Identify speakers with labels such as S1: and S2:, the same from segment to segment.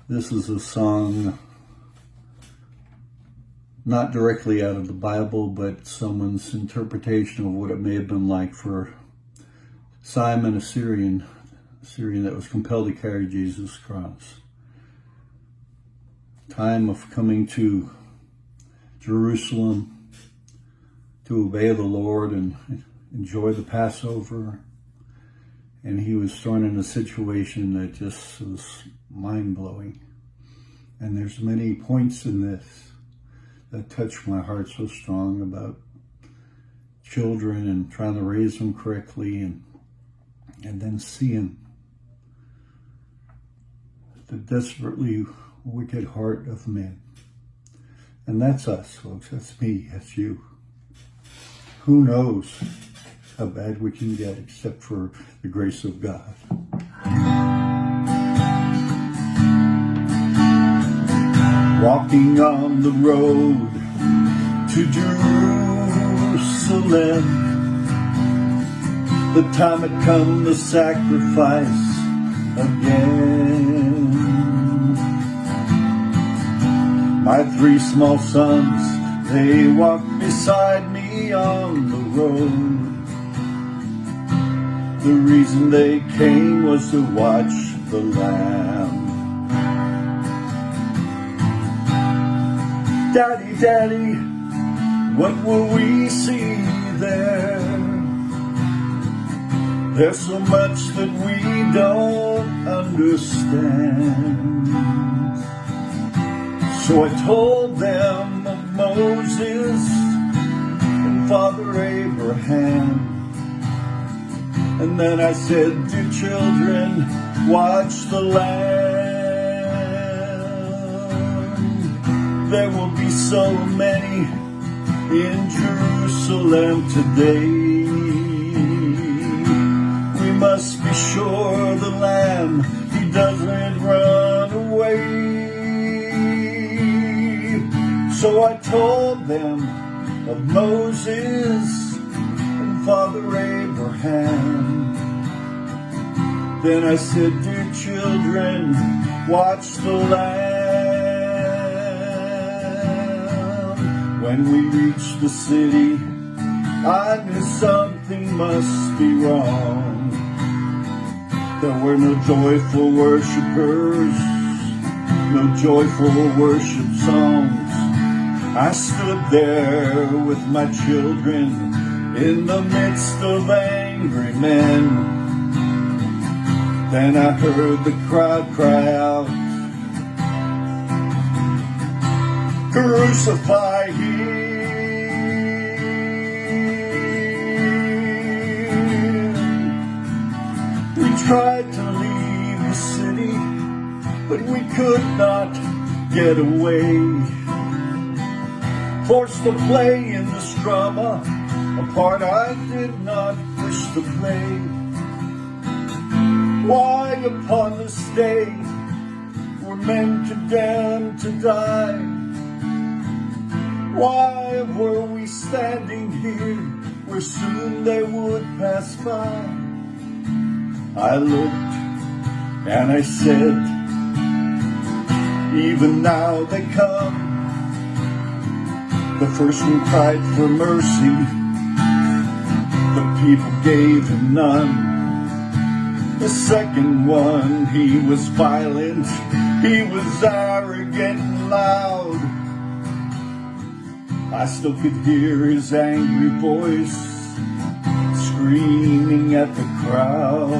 S1: This is a song not directly out of the Bible, but someone's interpretation of what it may have been like for Simon, a Syrian that was compelled to carry Jesus' cross. Time of coming to Jerusalem to obey the Lord and enjoy the Passover. And he was thrown in a situation that just was mind-blowing. And there's many points in this that touch my heart so strong about children and trying to raise them correctly and then seeing the desperately wicked heart of men. And that's us, folks. That's me. That's you. Who knows how bad we can get except for the grace of God. Walking on the road to Jerusalem, the time had come to sacrifice again. My 3 small sons, they walked beside me on the road. The reason they came was to watch the Lamb. Daddy, Daddy, what will we see there? There's so much that we don't understand. So I told them of Moses and Father Abraham. And then I said, dear children, watch the Lamb. There will be so many in Jerusalem today. We must be sure the Lamb, he doesn't run away. So I told them of Moses and Father Abraham. Then I said, dear children, watch the Lamb. When we reached the city, I knew something must be wrong. There were no joyful worshipers, no joyful worship songs. I stood there with my children in the midst of angry men. Then I heard the crowd cry out, crucify him. We tried to leave the city, but we could not get away. Forced to play in this drama, a part I did not wish to play. Why upon this day were men condemned to die? Why were we standing here where soon they would pass by? I looked and I said, even now they come. The first one cried for mercy, the people gave him none. The second one, he was violent, he was arrogant and loud. I still could hear his angry voice screaming at the crowd.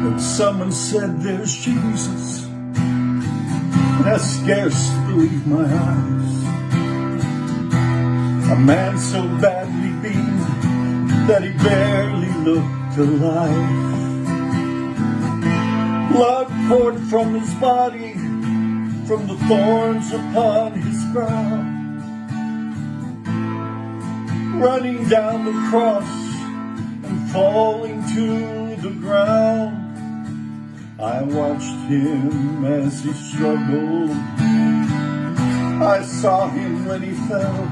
S1: And someone said, there's Jesus. And I scarce believed my eyes. A man so badly beaten that he barely looked alive. Blood poured from his body, from the thorns upon his brow, running down the cross and falling to the ground. I watched him as he struggled. I saw him when he fell.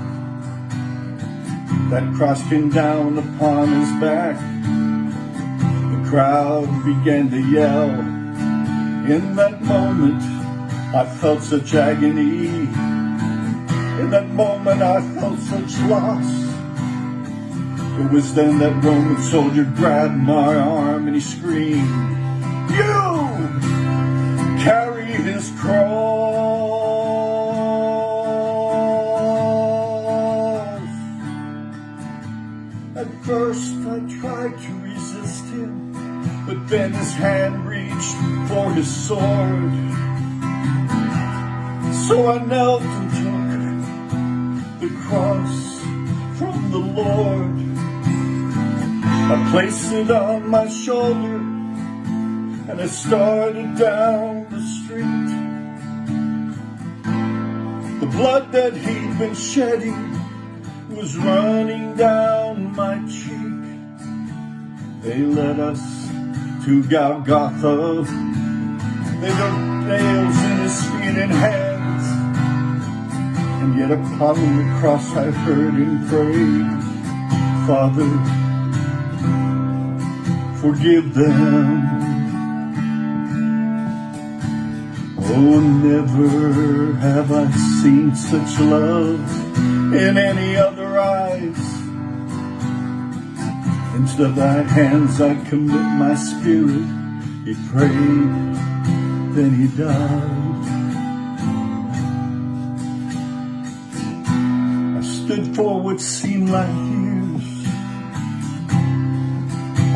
S1: That cross came down upon his back. The crowd began to yell. In that moment, I felt such agony. In that moment, I felt such loss. It was then that Roman soldier grabbed my arm and he screamed, "You carry his cross." At first, I tried to resist him, but then his hand reached for his sword. So I knelt and took the cross from the Lord. I placed it on my shoulder and I started down the street. The blood that he'd been shedding was running down my cheek. They led us to Golgotha. They dug nails in his feet and hands. And yet upon the cross I heard him pray, "Father, forgive them." Oh, never have I seen such love in any other eyes. Into thy hands I commit my spirit. He prayed, then he died. I stood for what seemed like years.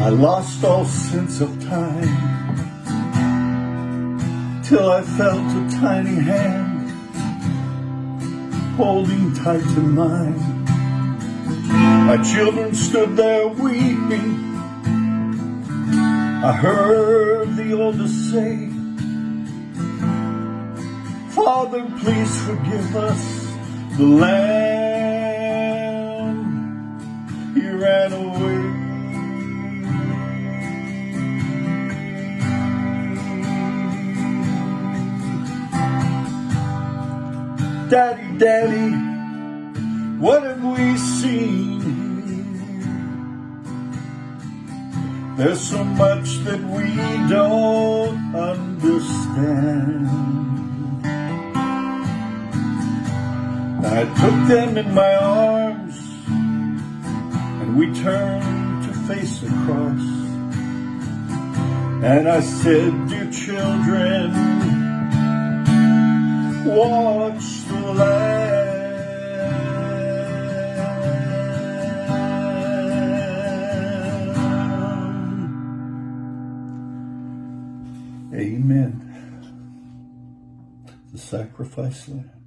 S1: I lost all sense of time, till I felt a tiny hand holding tight to mine. My children stood there weeping. I heard the oldest say, "Father, please forgive us." The lamb, he ran away. Daddy, Daddy, what have we seen here? There's so much that we don't understand. I took them in my arms and we turned to face the cross. And I said, "Dear children, watch the Lamb." Amen. The sacrifice lamb.